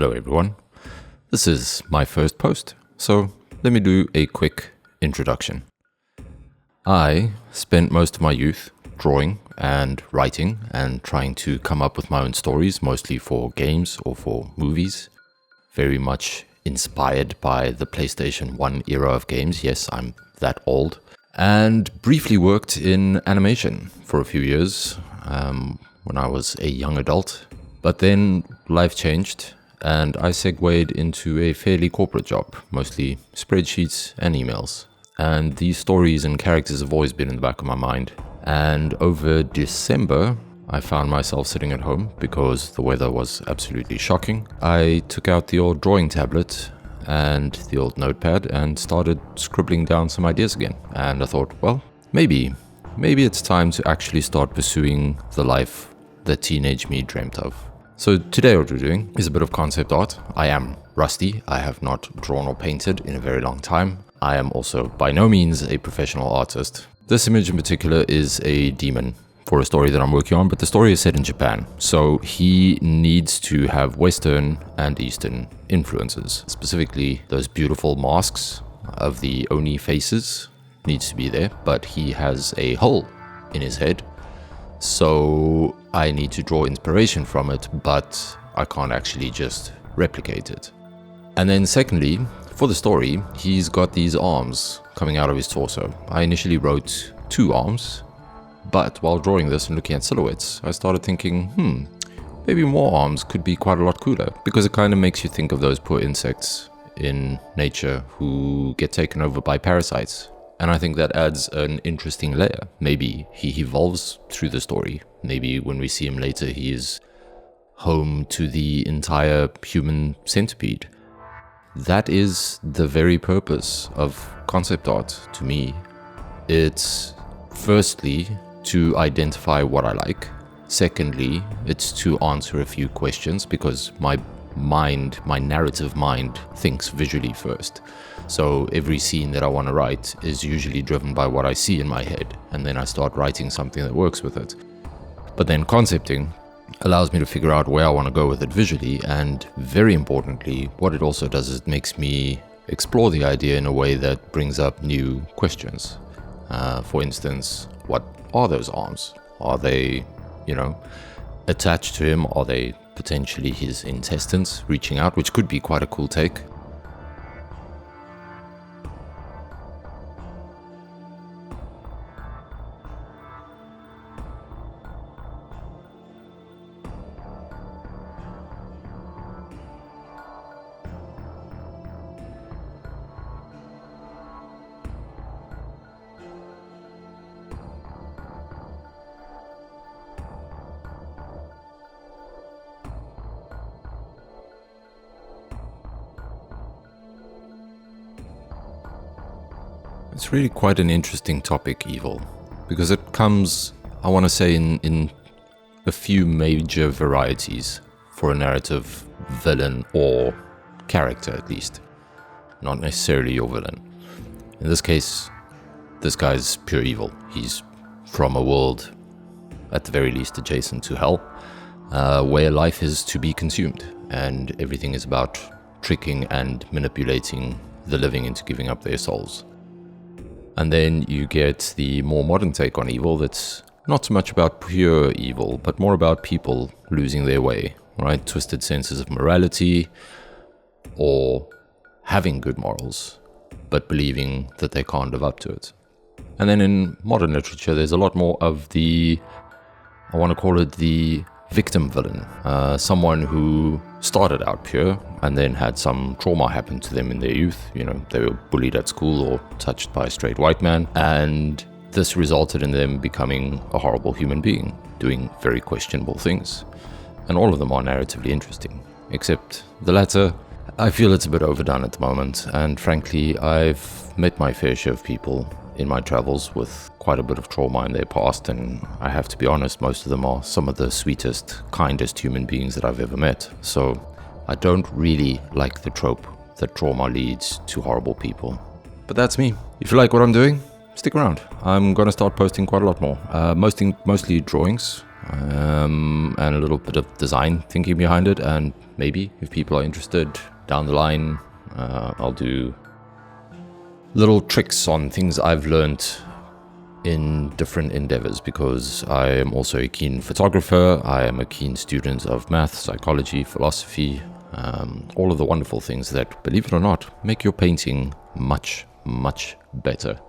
Hello everyone, this is my first post, so let me do a quick introduction. I spent most of my youth drawing and writing and trying to come up with my own stories, mostly for games or for movies. Very much inspired by the PlayStation 1 era of games, yes, I'm that old. And briefly worked in animation for a few years when I was a young adult. But then life changed and I segued into a fairly corporate job, mostly spreadsheets and emails. And these stories and characters have always been in the back of my mind. And over December, I found myself sitting at home because the weather was absolutely shocking. I took out the old drawing tablet and the old notepad and started scribbling down some ideas again. And I thought, well, maybe it's time to actually start pursuing the life that teenage me dreamt of. So today what we're doing is a bit of concept art. I am rusty. I have not drawn or painted in a very long time. I am also by no means a professional artist. This image in particular is a demon for a story that I'm working on, but the story is set in Japan. So he needs to have Western and Eastern influences. Specifically, those beautiful masks of the Oni faces needs to be there, but he has a hole in his head. So I need to draw inspiration from it, but I can't actually just replicate it. And then secondly, for the story, he's got these arms coming out of his torso. I initially wrote 2 arms, but while drawing this and looking at silhouettes, I started thinking, maybe more arms could be quite a lot cooler, because it kind of makes you think of those poor insects in nature who get taken over by parasites. And I think that adds an interesting layer. Maybe he evolves through the story. Maybe when we see him later, he is home to the entire human centipede. That is the very purpose of concept art to me. It's firstly to identify what I like. Secondly, it's to answer a few questions because my narrative mind thinks visually first. So every scene that I want to write is usually driven by what I see in my head, and then I start writing something that works with it. But then concepting allows me to figure out where I want to go with it visually, and very importantly, what it also does is it makes me explore the idea in a way that brings up new questions. For instance, what are those arms? Are they, attached to him? Are they potentially his intestines reaching out, which could be quite a cool take? It's really quite an interesting topic, evil, because it comes, I want to say, in a few major varieties for a narrative villain or character at least, not necessarily your villain. In this case, this guy's pure evil. He's from a world, at the very least, adjacent to hell, where life is to be consumed, and everything is about tricking and manipulating the living into giving up their souls. And then you get the more modern take on evil that's not so much about pure evil, but more about people losing their way, right? Twisted senses of morality, or having good morals, but believing that they can't live up to it. And then in modern literature, there's a lot more of I want to call it the victim villain, someone who started out pure and then had some trauma happen to them in their youth. They were bullied at school or touched by a straight white man, and this resulted in them becoming a horrible human being, doing very questionable things. And all of them are narratively interesting, except the latter, I feel it's a bit overdone at the moment, and frankly, I've met my fair share of people in my travels with quite a bit of trauma in their past, and I have to be honest, most of them are some of the sweetest, kindest human beings that I've ever met. So I don't really like the trope that trauma leads to horrible people. But that's me. If you like what I'm doing, stick around. I'm gonna start posting quite a lot more. Mostly drawings. and a little bit of design thinking behind it. And maybe if people are interested down the line, I'll do little tricks on things I've learned in different endeavors, because I am also a keen photographer. I am a keen student of math, psychology, philosophy, all of the wonderful things that, believe it or not, make your painting much, much better.